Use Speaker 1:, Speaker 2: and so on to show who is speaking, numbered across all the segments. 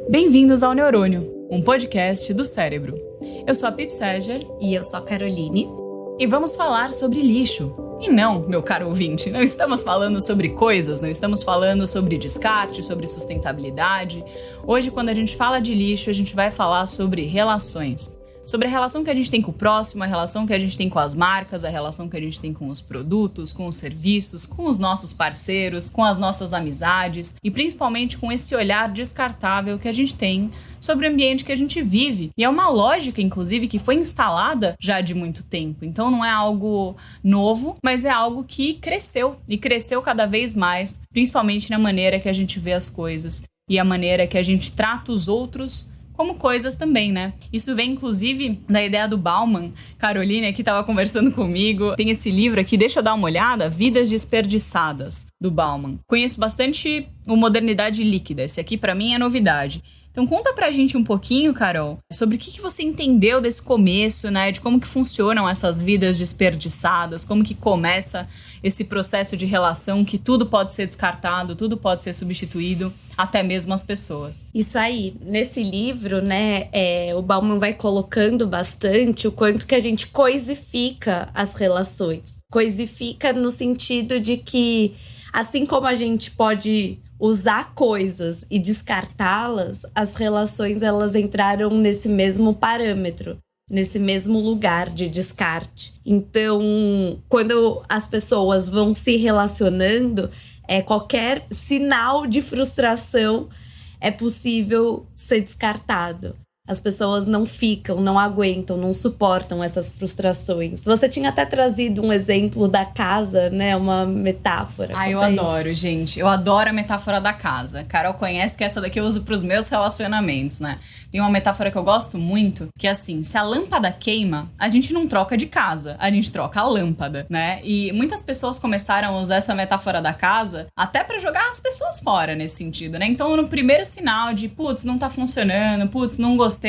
Speaker 1: Bem-vindos ao Neurônio, um podcast do cérebro. Eu sou a Pip Seger.
Speaker 2: E eu sou a Caroline.
Speaker 1: E vamos falar sobre lixo. E não, meu caro ouvinte, não estamos falando sobre coisas, não estamos falando sobre descarte, sobre sustentabilidade. Hoje, quando a gente fala de lixo, a gente vai falar sobre relações. Sobre a relação que a gente tem com o próximo, a relação que a gente tem com as marcas, a relação que a gente tem com os produtos, com os serviços, com os nossos parceiros, com as nossas amizades e principalmente com esse olhar descartável que a gente tem sobre o ambiente que a gente vive. E é uma lógica, inclusive, que foi instalada já de muito tempo. Então não é algo novo, mas é algo que cresceu e cresceu cada vez mais, principalmente na maneira que a gente vê as coisas e a maneira que a gente trata os outros como coisas também, né? Isso vem, inclusive, da ideia do Bauman. Caroline aqui estava conversando comigo. Tem esse livro aqui, deixa eu dar uma olhada, Vidas Desperdiçadas, do Bauman. Conheço bastante o Modernidade Líquida. Esse aqui, pra mim, é novidade. Então conta pra gente um pouquinho, Carol, sobre o que você entendeu desse começo, né? De como que funcionam essas vidas desperdiçadas, como que começa esse processo de relação que tudo pode ser descartado, tudo pode ser substituído, até mesmo as pessoas.
Speaker 2: Isso aí, nesse livro, né, o Bauman vai colocando bastante o quanto que a gente coisifica as relações. Coisifica no sentido de que, assim como a gente pode usar coisas e descartá-las, as relações elas entraram nesse mesmo parâmetro, nesse mesmo lugar de descarte. Então, quando as pessoas vão se relacionando, qualquer sinal de frustração é possível ser descartado. As pessoas não ficam, não aguentam, não suportam essas frustrações. Você tinha até trazido um exemplo da casa, né? Uma metáfora.
Speaker 1: Eu adoro, gente. Eu adoro a metáfora da casa. Carol conhece que essa daqui eu uso pros meus relacionamentos, né? Tem uma metáfora que eu gosto muito, que é assim, se a lâmpada queima, a gente não troca de casa, a gente troca a lâmpada, né? E muitas pessoas começaram a usar essa metáfora da casa até pra jogar as pessoas fora nesse sentido, né? Então, no primeiro sinal de, putz, não tá funcionando, putz, não gostei,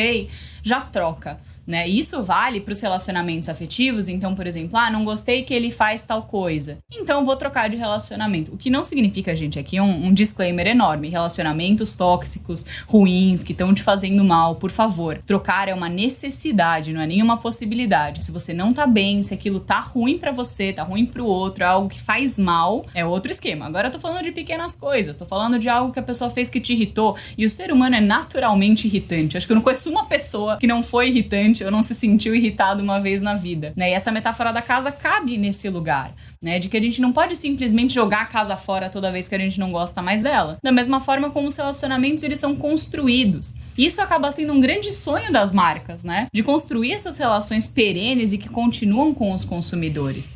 Speaker 1: já troca, né? E isso vale para os relacionamentos afetivos. Então, por exemplo, não gostei que ele faz tal coisa, então vou trocar de relacionamento. O que não significa, gente, aqui um disclaimer enorme: relacionamentos tóxicos, ruins, que estão te fazendo mal, por favor, trocar é uma necessidade, não é nenhuma possibilidade. Se você não tá bem, se aquilo tá ruim pra você, tá ruim pro outro, é algo que faz mal, é outro esquema. Agora eu tô falando de pequenas coisas, tô falando de algo que a pessoa fez que te irritou, e o ser humano é naturalmente irritante. Acho que eu não conheço uma pessoa que não foi irritante ou não se sentiu irritado uma vez na vida, né? E essa metáfora da casa cabe nesse lugar, né? De que a gente não pode simplesmente jogar a casa fora toda vez que a gente não gosta mais dela. Da mesma forma como os relacionamentos, eles são construídos. Isso acaba sendo um grande sonho das marcas, né? De construir essas relações perenes e que continuam com os consumidores.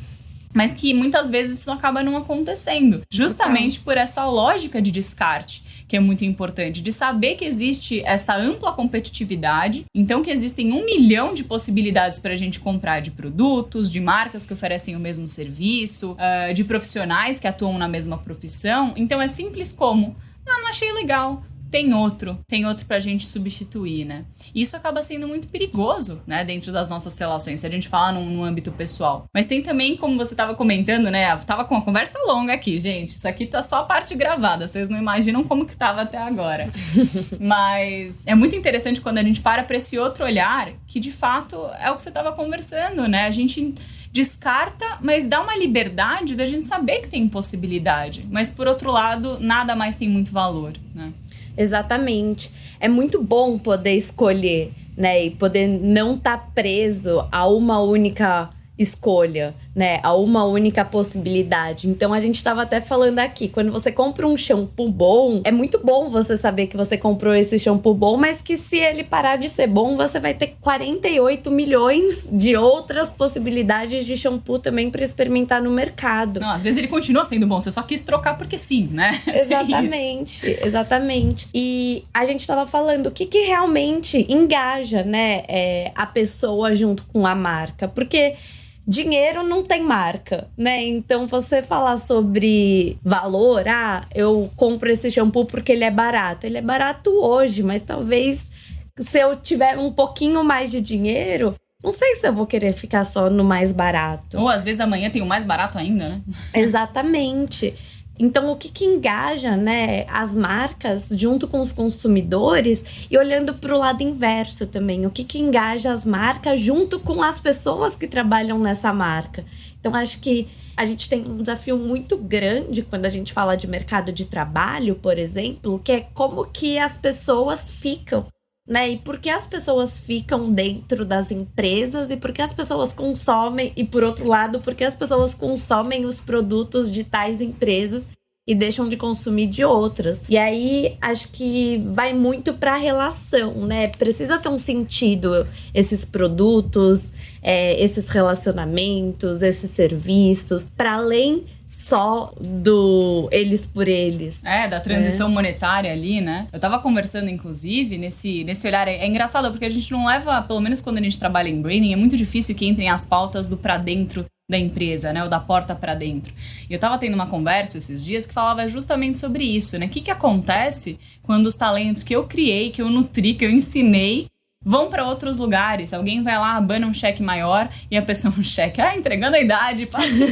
Speaker 1: Mas que muitas vezes isso acaba não acontecendo, justamente por essa lógica de descarte, que é muito importante, de saber que existe essa ampla competitividade, então que existem 1 milhão de possibilidades para a gente comprar de produtos, de marcas que oferecem o mesmo serviço, de profissionais que atuam na mesma profissão. Então é simples como, não achei legal, tem outro pra gente substituir, né? E isso acaba sendo muito perigoso, né, dentro das nossas relações, se a gente fala no âmbito pessoal. Mas tem também, como você tava comentando, né, eu tava com uma conversa longa aqui, gente, isso aqui tá só a parte gravada, vocês não imaginam como que tava até agora. Mas é muito interessante quando a gente para pra esse outro olhar, que de fato é o que você tava conversando, né? A gente descarta, mas dá uma liberdade da gente saber que tem possibilidade. Mas, por outro lado, nada mais tem muito valor, né?
Speaker 2: Exatamente. É muito bom poder escolher, né? E poder não estar preso a uma única escolha, né? A uma única possibilidade. Então, a gente estava até falando aqui, quando você compra um shampoo bom, é muito bom você saber que você comprou esse shampoo bom, mas que se ele parar de ser bom, você vai ter 48 milhões de outras possibilidades de shampoo também para experimentar no mercado.
Speaker 1: Não, às vezes ele continua sendo bom, você só quis trocar porque sim, né?
Speaker 2: Exatamente, exatamente. E a gente estava falando o que realmente engaja, né, a pessoa junto com a marca, porque dinheiro não tem marca, né? Então, você falar sobre valor, eu compro esse shampoo porque ele é barato. Ele é barato hoje, mas talvez se eu tiver um pouquinho mais de dinheiro, não sei se eu vou querer ficar só no mais barato.
Speaker 1: Ou às vezes amanhã tem o mais barato ainda, né?
Speaker 2: Exatamente. Então, o que engaja, né, as marcas junto com os consumidores e olhando para o lado inverso também, o que engaja as marcas junto com as pessoas que trabalham nessa marca. Então, acho que a gente tem um desafio muito grande quando a gente fala de mercado de trabalho, por exemplo, que é como que as pessoas ficam, né? E por que as pessoas ficam dentro das empresas e por que as pessoas consomem, e por outro lado, por que as pessoas consomem os produtos de tais empresas e deixam de consumir de outras. E aí, acho que vai muito para a relação, né? Precisa ter um sentido esses produtos, esses relacionamentos, esses serviços, para além só do eles por eles.
Speaker 1: Da transição monetária ali, né? Eu tava conversando, inclusive, nesse olhar. É engraçado, porque a gente não leva, pelo menos quando a gente trabalha em branding, é muito difícil que entrem as pautas do pra dentro da empresa, né? Ou da porta pra dentro. E eu tava tendo uma conversa esses dias que falava justamente sobre isso, né? O que acontece quando os talentos que eu criei, que eu nutri, que eu ensinei, vão para outros lugares. Alguém vai lá, abana um cheque maior e a pessoa um cheque. Entregando a idade, parte 2.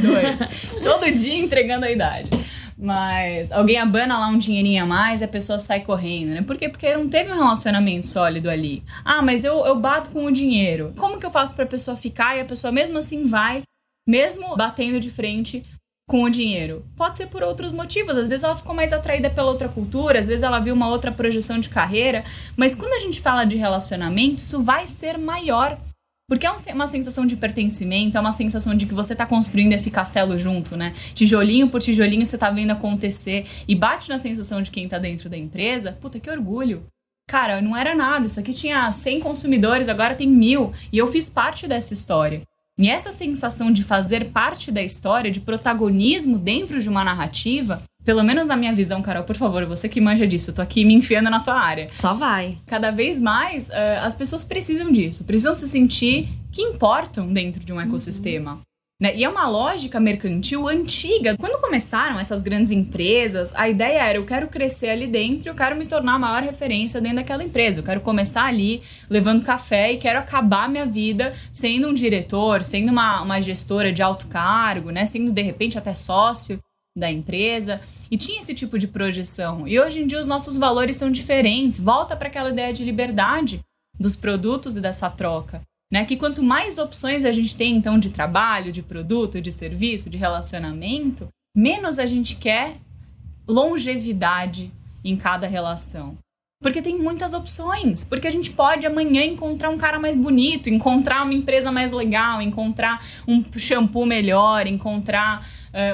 Speaker 1: Todo dia entregando a idade. Mas alguém abana lá um dinheirinho a mais e a pessoa sai correndo, né? Por quê? Porque não teve um relacionamento sólido ali. Mas eu bato com o dinheiro. Como que eu faço pra pessoa ficar e a pessoa mesmo assim vai, mesmo batendo de frente com o dinheiro? Pode ser por outros motivos. Às vezes ela ficou mais atraída pela outra cultura, às vezes ela viu uma outra projeção de carreira, mas quando a gente fala de relacionamento, isso vai ser maior, porque é uma sensação de pertencimento, é uma sensação de que você tá construindo esse castelo junto, né? Tijolinho por tijolinho você tá vendo acontecer e bate na sensação de quem tá dentro da empresa. Puta, que orgulho! Cara, não era nada, isso aqui tinha 100 consumidores, agora tem 1000 e eu fiz parte dessa história. E essa sensação de fazer parte da história, de protagonismo dentro de uma narrativa, pelo menos na minha visão, Carol, por favor, você que manja disso, eu tô aqui me enfiando na tua área.
Speaker 2: Só vai.
Speaker 1: Cada vez mais, as pessoas precisam disso, precisam se sentir que importam dentro de um ecossistema. Né? E é uma lógica mercantil antiga. Quando começaram essas grandes empresas, a ideia era: eu quero crescer ali dentro, eu quero me tornar a maior referência dentro daquela empresa. Eu quero começar ali levando café e quero acabar minha vida sendo um diretor, sendo uma gestora de alto cargo, né? Sendo de repente até sócio da empresa. E tinha esse tipo de projeção. E hoje em dia os nossos valores são diferentes. Volta para aquela ideia de liberdade dos produtos e dessa troca. Né? Que quanto mais opções a gente tem, então, de trabalho, de produto, de serviço, de relacionamento, menos a gente quer longevidade em cada relação. Porque tem muitas opções. Porque a gente pode amanhã encontrar um cara mais bonito, encontrar uma empresa mais legal, encontrar um shampoo melhor, encontrar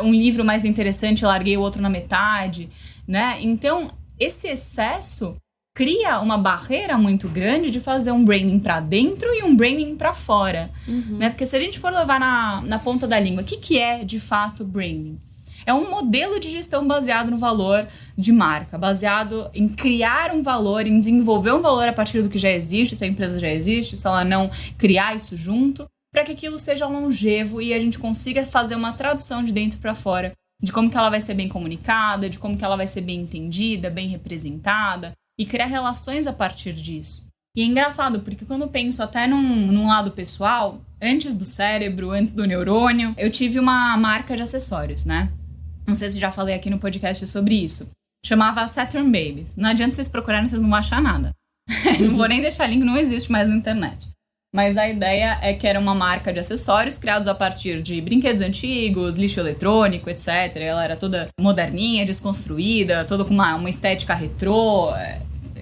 Speaker 1: um livro mais interessante, larguei o outro na metade. Né? Então, esse excesso cria uma barreira muito grande de fazer um branding para dentro e um branding para fora. Né? Porque se a gente for levar na ponta da língua, o que é de fato branding? É um modelo de gestão baseado no valor de marca, baseado em criar um valor, em desenvolver um valor a partir do que já existe, se a empresa já existe, se ela não criar isso junto, para que aquilo seja longevo e a gente consiga fazer uma tradução de dentro para fora, de como que ela vai ser bem comunicada, de como que ela vai ser bem entendida, bem representada, e criar relações a partir disso. E é engraçado, porque quando eu penso até num lado pessoal, antes do cérebro, antes do neurônio, eu tive uma marca de acessórios, né? Não sei se já falei aqui no podcast sobre isso. Chamava Saturn Babies. Não adianta vocês procurarem, vocês não vão achar nada. Não vou nem deixar link, não existe mais na internet. Mas a ideia é que era uma marca de acessórios criados a partir de brinquedos antigos, lixo eletrônico, etc. Ela era toda moderninha, desconstruída, toda com uma estética retrô,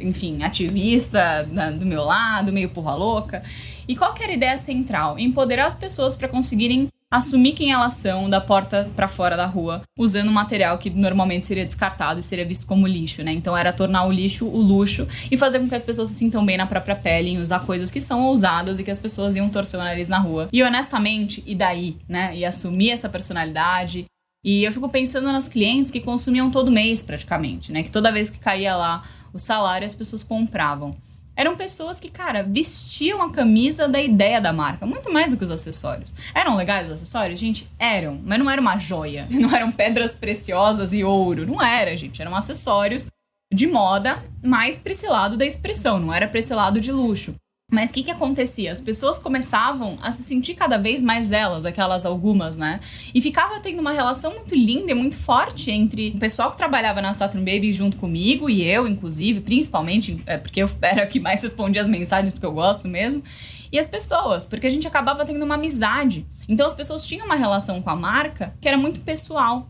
Speaker 1: enfim, ativista do meu lado, meio porra louca. E qual que era a ideia central? Empoderar as pessoas para conseguirem assumir quem elas são da porta para fora da rua, usando um material que normalmente seria descartado e seria visto como lixo, né? Então era tornar o lixo o luxo e fazer com que as pessoas se sintam bem na própria pele, em usar coisas que são ousadas e que as pessoas iam torcer o nariz na rua. E honestamente, e daí, né? E assumir essa personalidade. E eu fico pensando nas clientes que consumiam todo mês praticamente, né? Que toda vez que caía lá o salário, as pessoas compravam. Eram pessoas que, cara, vestiam a camisa da ideia da marca, muito mais do que os acessórios. Eram legais os acessórios? Gente, eram. Mas não era uma joia. Não eram pedras preciosas e ouro. Não era, gente. Eram acessórios de moda, mais pra esse lado da expressão. Não era pra esse lado de luxo. Mas o que acontecia? As pessoas começavam a se sentir cada vez mais elas, aquelas algumas, né? E ficava tendo uma relação muito linda e muito forte entre o pessoal que trabalhava na Saturn Baby junto comigo, e eu, inclusive, principalmente, porque eu era a que mais respondia as mensagens, porque eu gosto mesmo, e as pessoas, porque a gente acabava tendo uma amizade. Então as pessoas tinham uma relação com a marca que era muito pessoal.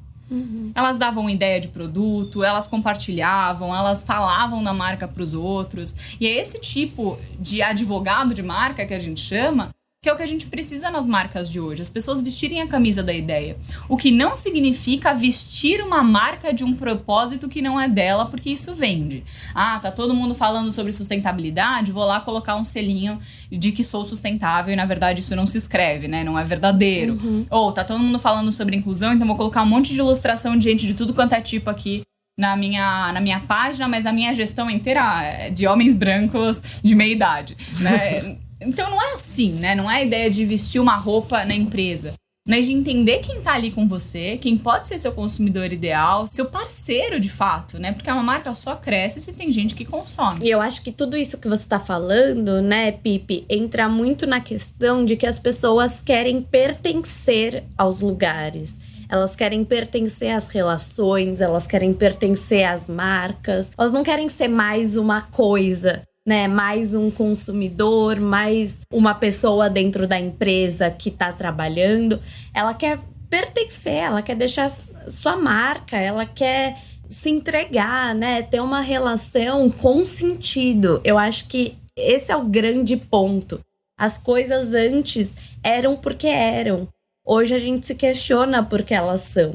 Speaker 1: Elas davam ideia de produto, elas compartilhavam, elas falavam da marca para os outros. E é esse tipo de advogado de marca que a gente chama, que é o que a gente precisa nas marcas de hoje. As pessoas vestirem a camisa da ideia. O que não significa vestir uma marca de um propósito que não é dela, porque isso vende. Ah, tá todo mundo falando sobre sustentabilidade, vou lá colocar um selinho de que sou sustentável e na verdade isso não se escreve, né? Não é verdadeiro. Ou tá todo mundo falando sobre inclusão, então vou colocar um monte de ilustração de gente de tudo quanto é tipo aqui na minha página, mas a minha gestão inteira é de homens brancos de meia idade, né? Então não é assim, né? Não é a ideia de vestir uma roupa na empresa, mas de entender quem tá ali com você, quem pode ser seu consumidor ideal, seu parceiro de fato, né? Porque uma marca só cresce se tem gente que consome.
Speaker 2: E eu acho que tudo isso que você tá falando, né, Pipi, entra muito na questão de que as pessoas querem pertencer aos lugares. Elas querem pertencer às relações, elas querem pertencer às marcas. Elas não querem ser mais uma coisa, né, mais um consumidor, mais uma pessoa dentro da empresa que tá trabalhando. Ela quer pertencer, ela quer deixar sua marca, ela quer se entregar, né, ter uma relação com sentido. Eu acho que esse é o grande ponto. As coisas antes eram porque eram. Hoje a gente se questiona por que elas são.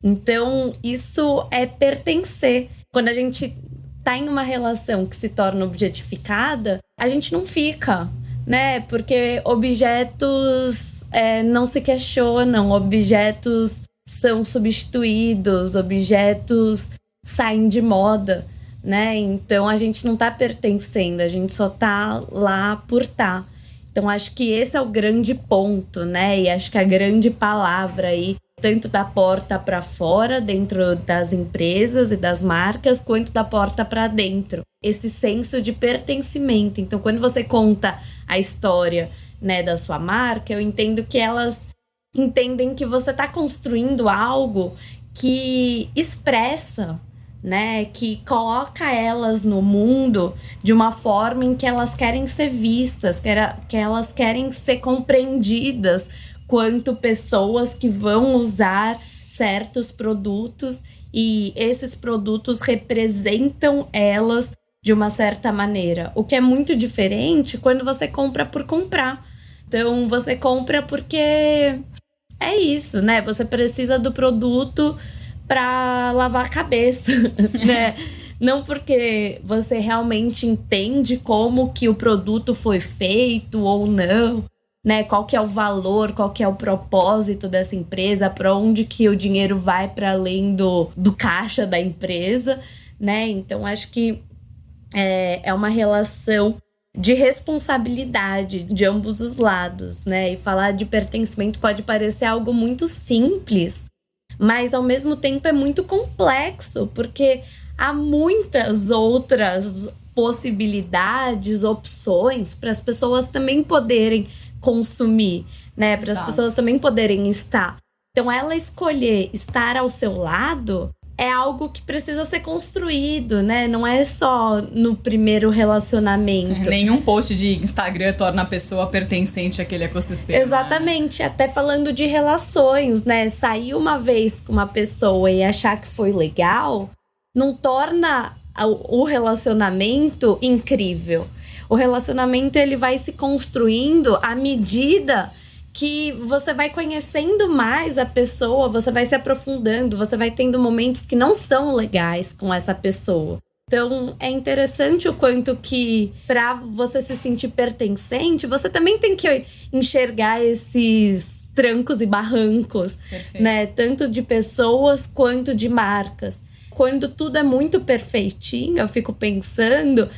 Speaker 2: Então, isso é pertencer. Quando a gente tá em uma relação que se torna objetificada, a gente não fica, né? Porque objetos não se questionam, objetos são substituídos, objetos saem de moda, né? Então a gente não tá pertencendo, a gente só tá lá por tá. Então acho que esse é o grande ponto, né? E acho que a grande palavra aí, tanto da porta para fora, dentro das empresas e das marcas, quanto da porta para dentro. Esse senso de pertencimento. Então, quando você conta a história, né, da sua marca, eu entendo que elas entendem que você está construindo algo que expressa, né, que coloca elas no mundo de uma forma em que elas querem ser vistas, que elas querem ser compreendidas quanto pessoas que vão usar certos produtos e esses produtos representam elas de uma certa maneira. O que é muito diferente quando você compra por comprar. Então, você compra porque é isso, né? Você precisa do produto para lavar a cabeça, né? Não porque você realmente entende como que o produto foi feito ou não, né? Qual que é o valor, qual que é o propósito dessa empresa, para onde que o dinheiro vai para além do caixa da empresa, né? Então, acho que é uma relação de responsabilidade de ambos os lados, né? E falar de pertencimento pode parecer algo muito simples, mas ao mesmo tempo é muito complexo, porque há muitas outras possibilidades, opções para as pessoas também poderem consumir, né? Para as pessoas também poderem estar. Então, ela escolher estar ao seu lado é algo que precisa ser construído, né? Não é só no primeiro relacionamento.
Speaker 1: Nenhum post de Instagram torna a pessoa pertencente àquele ecossistema.
Speaker 2: Exatamente. Né? Até falando de relações, né? Sair uma vez com uma pessoa e achar que foi legal não torna o relacionamento incrível. O relacionamento, ele vai se construindo à medida que você vai conhecendo mais a pessoa, você vai se aprofundando, você vai tendo momentos que não são legais com essa pessoa. Então, é interessante o quanto que, para você se sentir pertencente, você também tem que enxergar esses trancos e barrancos, né? Tanto de pessoas quanto de marcas. Quando tudo é muito perfeitinho, eu fico pensando,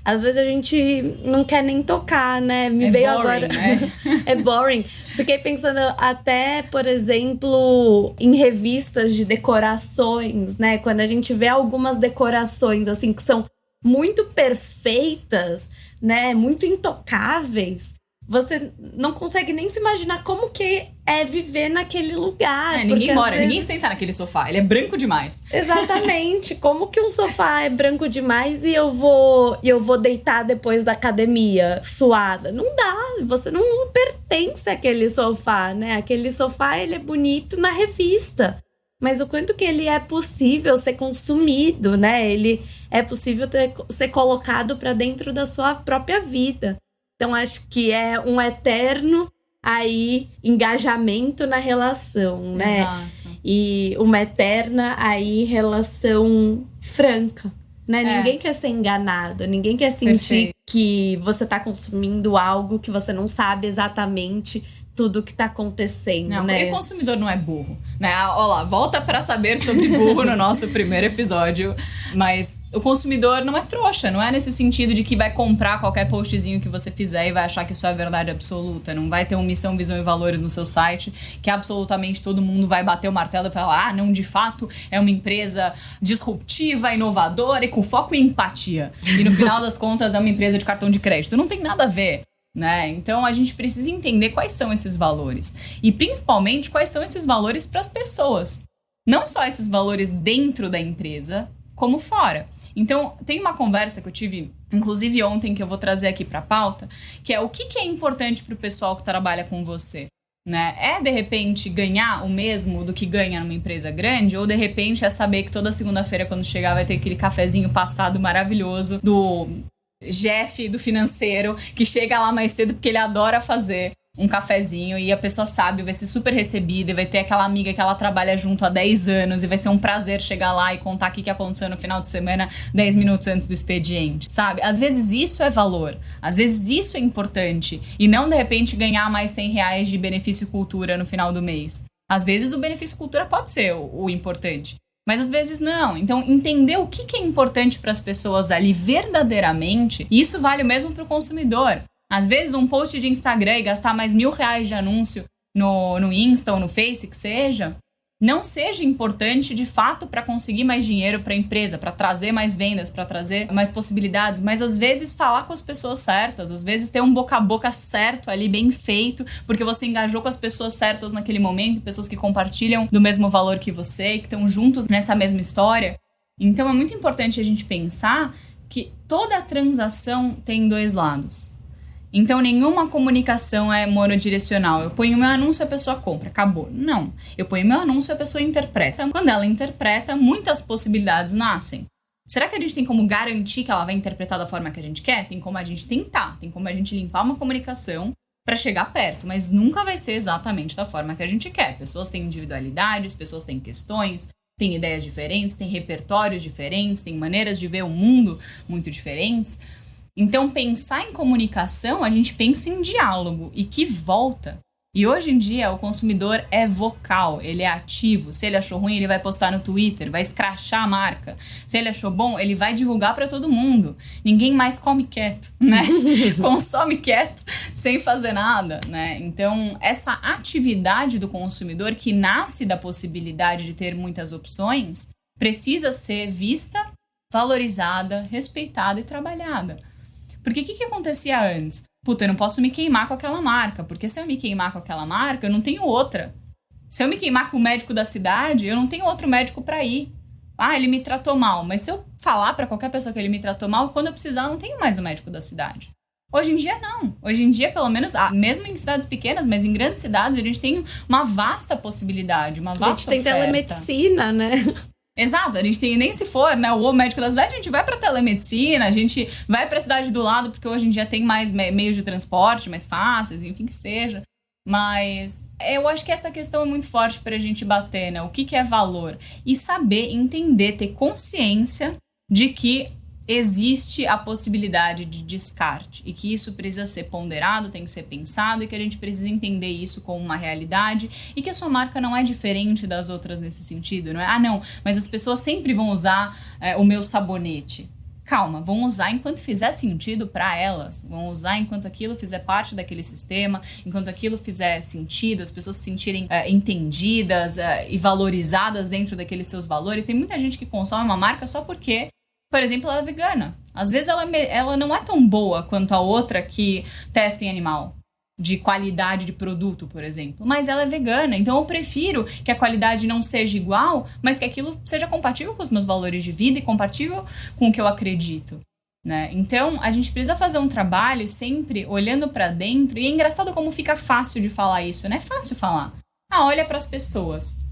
Speaker 2: às vezes a gente não quer nem tocar, né? Me veio
Speaker 1: boring,
Speaker 2: agora.
Speaker 1: Né?
Speaker 2: É boring. Fiquei pensando até, por exemplo, em revistas de decorações, né? Quando a gente vê algumas decorações, assim, que são muito perfeitas, né, muito intocáveis, você não consegue nem se imaginar como que é viver naquele lugar.
Speaker 1: Ninguém mora, ninguém senta naquele sofá, ele é branco demais.
Speaker 2: Exatamente, como que um sofá é branco demais e eu vou deitar depois da academia suada? Não dá, você não pertence àquele sofá, né? Aquele sofá, ele é bonito na revista. Mas o quanto que ele é possível ser consumido, né? Ele é possível ser colocado para dentro da sua própria vida. Então, acho que é um eterno aí engajamento na relação, né?
Speaker 1: Exato.
Speaker 2: E uma eterna aí relação franca, né? Ninguém quer ser enganado, ninguém quer sentir que você tá consumindo algo que você não sabe exatamente tudo que tá acontecendo,
Speaker 1: não,
Speaker 2: né?
Speaker 1: Porque o consumidor não é burro, né? Olha lá, volta pra saber sobre burro no nosso primeiro episódio. Mas o consumidor não é trouxa, não é nesse sentido de que vai comprar qualquer postzinho que você fizer e vai achar que isso é a verdade absoluta. Não vai ter uma missão, visão e valores no seu site que absolutamente todo mundo vai bater o martelo e falar, não, de fato é uma empresa disruptiva, inovadora e com foco em empatia. E no final das contas é uma empresa de cartão de crédito. Não tem nada a ver. Né? Então a gente precisa entender quais são esses valores e principalmente quais são esses valores para as pessoas, não só esses valores dentro da empresa como fora. Então tem uma conversa que eu tive inclusive ontem que eu vou trazer aqui para a pauta, que é o que é importante para o pessoal que trabalha com você, né? É de repente ganhar o mesmo do que ganha numa empresa grande, ou de repente é saber que toda segunda-feira quando chegar vai ter aquele cafezinho passado maravilhoso do Jeff do financeiro, que chega lá mais cedo porque ele adora fazer um cafezinho e a pessoa sabe, vai ser super recebida e vai ter aquela amiga que ela trabalha junto há 10 anos e vai ser um prazer chegar lá e contar o que aconteceu no final de semana 10 minutos antes do expediente, sabe? Às vezes isso é valor, às vezes isso é importante e não de repente ganhar mais R$100 de benefício cultura no final do mês. Às vezes o benefício cultura pode ser o importante, mas às vezes não. Então, entender o que é importante para as pessoas ali verdadeiramente, e isso vale mesmo para o consumidor. Às vezes, um post de Instagram e gastar mais R$1.000 de anúncio no Insta ou no Face, que seja, não seja importante de fato para conseguir mais dinheiro para a empresa, para trazer mais vendas, para trazer mais possibilidades, mas às vezes falar com as pessoas certas, às vezes ter um boca a boca certo ali, bem feito, porque você engajou com as pessoas certas naquele momento, pessoas que compartilham do mesmo valor que você, que estão juntos nessa mesma história. Então é muito importante a gente pensar que toda transação tem dois lados. Então, nenhuma comunicação é monodirecional. Eu ponho meu anúncio, a pessoa compra, acabou. Não. Eu ponho meu anúncio, a pessoa interpreta. Quando ela interpreta, muitas possibilidades nascem. Será que a gente tem como garantir que ela vai interpretar da forma que a gente quer? Tem como a gente tentar, tem como a gente limpar uma comunicação para chegar perto, mas nunca vai ser exatamente da forma que a gente quer. Pessoas têm individualidades, pessoas têm questões, têm ideias diferentes, têm repertórios diferentes, têm maneiras de ver o mundo muito diferentes. Então, pensar em comunicação, a gente pensa em diálogo e que volta. E hoje em dia, o consumidor é vocal, ele é ativo. Se ele achou ruim, ele vai postar no Twitter, vai escrachar a marca. Se ele achou bom, ele vai divulgar para todo mundo. Ninguém mais come quieto, né? Consome quieto, sem fazer nada, né? Então, essa atividade do consumidor, que nasce da possibilidade de ter muitas opções, precisa ser vista, valorizada, respeitada e trabalhada. Porque o que acontecia antes? Puta, eu não posso me queimar com aquela marca, porque se eu me queimar com aquela marca, eu não tenho outra. Se eu me queimar com o médico da cidade, eu não tenho outro médico pra ir. Ah, ele me tratou mal, mas se eu falar pra qualquer pessoa que ele me tratou mal, quando eu precisar, eu não tenho mais o médico da cidade. Hoje em dia, não. Hoje em dia, pelo menos, mesmo em cidades pequenas, mas em grandes cidades, a gente tem uma vasta possibilidade, uma vasta oferta.
Speaker 2: A gente tem telemedicina, né?
Speaker 1: Exato, a gente tem, nem se for, né, o médico da cidade, a gente vai pra telemedicina, a gente vai pra cidade do lado, porque hoje em dia tem mais meios de transporte, mais fáceis, enfim, que seja. Mas eu acho que essa questão é muito forte pra gente bater, né, o que é valor. E saber, entender, ter consciência de que existe a possibilidade de descarte e que isso precisa ser ponderado, tem que ser pensado e que a gente precisa entender isso como uma realidade e que a sua marca não é diferente das outras nesse sentido, não é? Ah, não, mas as pessoas sempre vão usar o meu sabonete. Calma, vão usar enquanto fizer sentido para elas, vão usar enquanto aquilo fizer parte daquele sistema, enquanto aquilo fizer sentido, as pessoas se sentirem entendidas e valorizadas dentro daqueles seus valores. Tem muita gente que consome uma marca só porque, por exemplo, ela é vegana. Às vezes ela não é tão boa quanto a outra que testa em animal, de qualidade de produto, por exemplo. Mas ela é vegana, então eu prefiro que a qualidade não seja igual, mas que aquilo seja compatível com os meus valores de vida e compatível com o que eu acredito, né? Então, a gente precisa fazer um trabalho sempre olhando pra dentro. E é engraçado como fica fácil de falar isso, né? É fácil falar. Olha pras pessoas.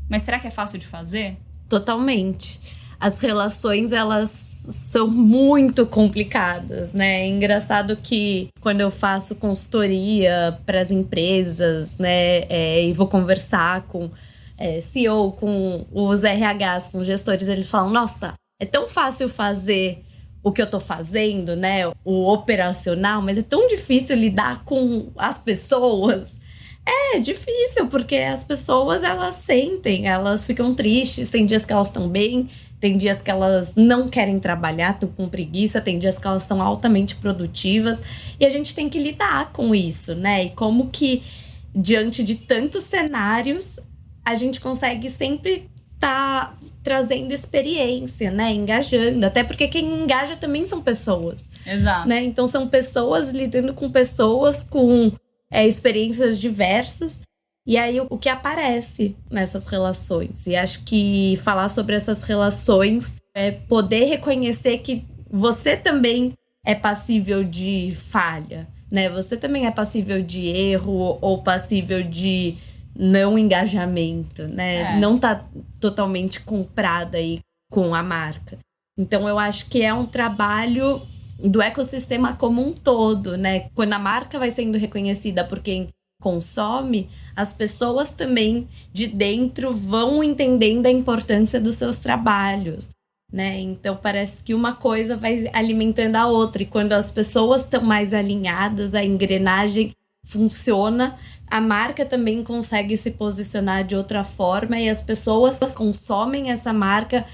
Speaker 1: Mas será que é fácil de fazer?
Speaker 2: Totalmente. As relações, elas são muito complicadas, né? É engraçado que quando eu faço consultoria para as empresas, né, e vou conversar com CEO, com os RHs, com gestores, eles falam, nossa, é tão fácil fazer o que eu tô fazendo, né, o operacional, mas é tão difícil lidar com as pessoas. É difícil, porque as pessoas, elas sentem, elas ficam tristes, tem dias que elas estão bem, tem dias que elas não querem trabalhar, estão com preguiça, tem dias que elas são altamente produtivas, e a gente tem que lidar com isso, né? E como que, diante de tantos cenários, a gente consegue sempre tá trazendo experiência, né? Engajando, até porque quem engaja também são pessoas.
Speaker 1: Exato.
Speaker 2: Né? Então são pessoas lidando com pessoas com experiências diversas. E aí, o que aparece nessas relações? E acho que falar sobre essas relações é poder reconhecer que você também é passível de falha, né? Você também é passível de erro ou passível de não engajamento, né? Não tá totalmente comprada aí com a marca. Então, eu acho que é um trabalho do ecossistema como um todo, né? Quando a marca vai sendo reconhecida por quem consome, as pessoas também de dentro vão entendendo a importância dos seus trabalhos, né? Então parece que uma coisa vai alimentando a outra, e quando as pessoas estão mais alinhadas, a engrenagem funciona, a marca também consegue se posicionar de outra forma, e as pessoas que consomem essa marca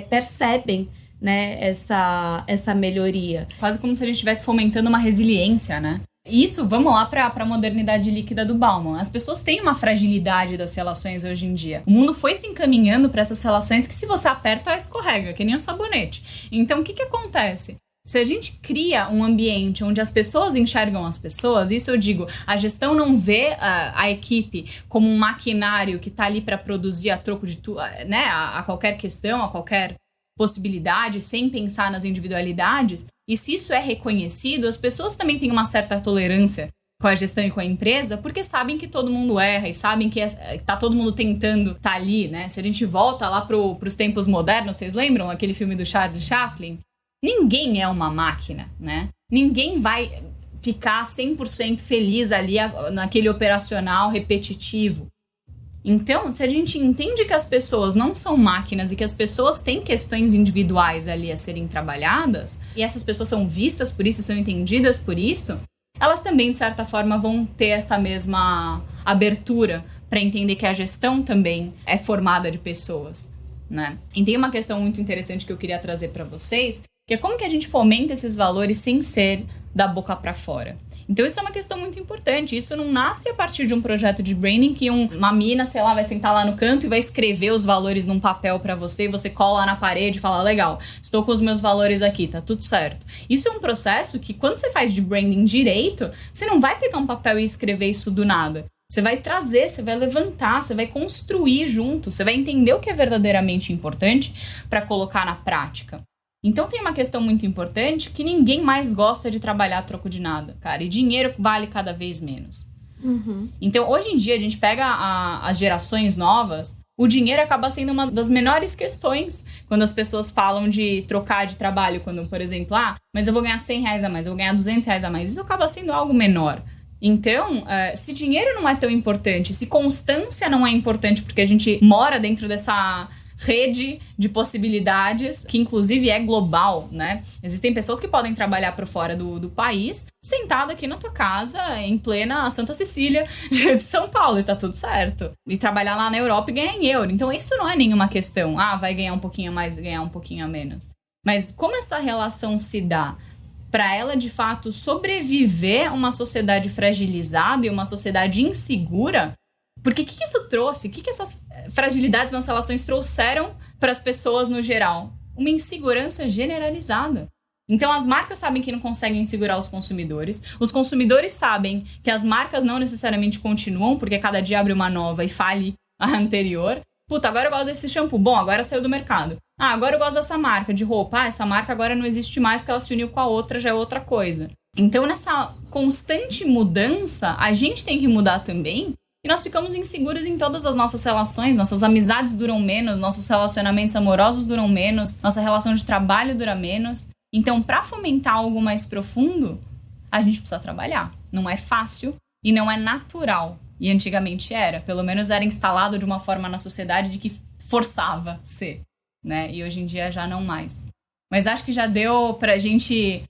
Speaker 2: percebem, né, essa melhoria.
Speaker 1: Quase como se a gente estivesse fomentando uma resiliência, né? Isso, vamos lá para a modernidade líquida do Bauman. As pessoas têm uma fragilidade das relações hoje em dia. O mundo foi se encaminhando para essas relações que, se você aperta, ela escorrega, que nem um sabonete. Então, o que acontece? Se a gente cria um ambiente onde as pessoas enxergam as pessoas, isso eu digo, a gestão não vê a equipe como um maquinário que está ali para produzir a troco de tudo, né, a qualquer questão, a qualquer possibilidade, sem pensar nas individualidades. E se isso é reconhecido, as pessoas também têm uma certa tolerância com a gestão e com a empresa, porque sabem que todo mundo erra e sabem que tá todo mundo tentando tá ali, né? Se a gente volta lá pros tempos modernos, vocês lembram aquele filme do Charlie Chaplin? Ninguém é uma máquina, né? Ninguém vai ficar 100% feliz ali naquele operacional repetitivo. Então, se a gente entende que as pessoas não são máquinas e que as pessoas têm questões individuais ali a serem trabalhadas, e essas pessoas são vistas por isso, são entendidas por isso, elas também, de certa forma, vão ter essa mesma abertura para entender que a gestão também é formada de pessoas, né? E tem uma questão muito interessante que eu queria trazer para vocês, que é como que a gente fomenta esses valores sem ser da boca para fora. Então isso é uma questão muito importante. Isso não nasce a partir de um projeto de branding que uma mina, sei lá, vai sentar lá no canto e vai escrever os valores num papel pra você, e você cola na parede e fala, legal, estou com os meus valores aqui, tá tudo certo. Isso é um processo que, quando você faz de branding direito, você não vai pegar um papel e escrever isso do nada. Você vai trazer, você vai levantar, você vai construir junto, você vai entender o que é verdadeiramente importante pra colocar na prática. Então tem uma questão muito importante, que ninguém mais gosta de trabalhar a troco de nada, cara. E dinheiro vale cada vez menos.
Speaker 2: Uhum.
Speaker 1: Então, hoje em dia, a gente pega as gerações novas, o dinheiro acaba sendo uma das menores questões quando as pessoas falam de trocar de trabalho. Quando, por exemplo, mas eu vou ganhar R$100 a mais, eu vou ganhar R$200 a mais. Isso acaba sendo algo menor. Então, se dinheiro não é tão importante, se constância não é importante, porque a gente mora dentro dessa rede de possibilidades, que inclusive é global, né? Existem pessoas que podem trabalhar por fora do país, sentado aqui na tua casa, em plena Santa Cecília de São Paulo, e tá tudo certo. E trabalhar lá na Europa e ganhar em euro. Então isso não é nenhuma questão. Vai ganhar um pouquinho a mais, ganhar um pouquinho a menos. Mas como essa relação se dá para ela, de fato, sobreviver a uma sociedade fragilizada e uma sociedade insegura? Porque o que isso trouxe? O que essas fragilidades nas relações trouxeram para as pessoas no geral? Uma insegurança generalizada. Então as marcas sabem que não conseguem segurar os consumidores sabem que as marcas não necessariamente continuam, porque cada dia abre uma nova e fale a anterior. Puta, agora eu gosto desse shampoo, bom, agora saiu do mercado. Ah, agora eu gosto dessa marca de roupa, ah, essa marca agora não existe mais porque ela se uniu com a outra, já é outra coisa. Então nessa constante mudança, a gente tem que mudar também. E nós ficamos inseguros em todas as nossas relações, nossas amizades duram menos, nossos relacionamentos amorosos duram menos, nossa relação de trabalho dura menos. Então, para fomentar algo mais profundo, a gente precisa trabalhar. Não é fácil e não é natural. E antigamente era. Pelo menos era instalado de uma forma na sociedade de que forçava ser, né? E hoje em dia já não mais. Mas acho que já deu pra gente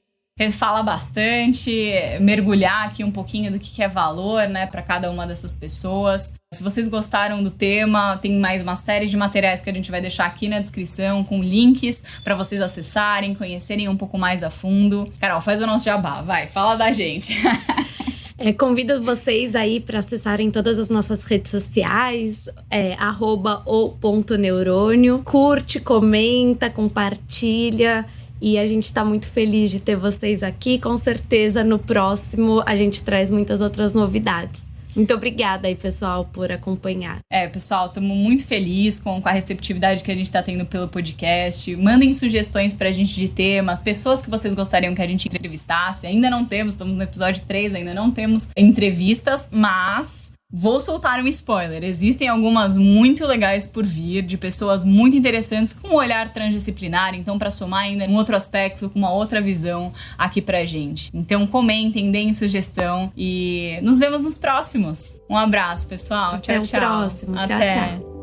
Speaker 1: falar bastante, mergulhar aqui um pouquinho do que é valor, né, para cada uma dessas pessoas. Se vocês gostaram do tema, tem mais uma série de materiais que a gente vai deixar aqui na descrição com links para vocês acessarem, conhecerem um pouco mais a fundo. Carol, faz o nosso jabá, vai, fala da gente.
Speaker 2: Convido vocês aí para acessarem todas as nossas redes sociais, @o.neurônio. Curte, comenta, compartilha. E a gente tá muito feliz de ter vocês aqui. Com certeza, no próximo, a gente traz muitas outras novidades. Muito obrigada aí, pessoal, por acompanhar.
Speaker 1: Pessoal, estamos muito felizes com a receptividade que a gente tá tendo pelo podcast. Mandem sugestões pra gente de temas, pessoas que vocês gostariam que a gente entrevistasse. Ainda não temos, estamos no episódio 3, ainda não temos entrevistas, mas vou soltar um spoiler. Existem algumas muito legais por vir, de pessoas muito interessantes com um olhar transdisciplinar, então para somar ainda um outro aspecto, com uma outra visão aqui pra gente. Então comentem, deem sugestão e nos vemos nos próximos. Um abraço, pessoal.
Speaker 2: Até
Speaker 1: tchau, tchau.
Speaker 2: Até o próximo.
Speaker 1: Até.
Speaker 2: Tchau, tchau.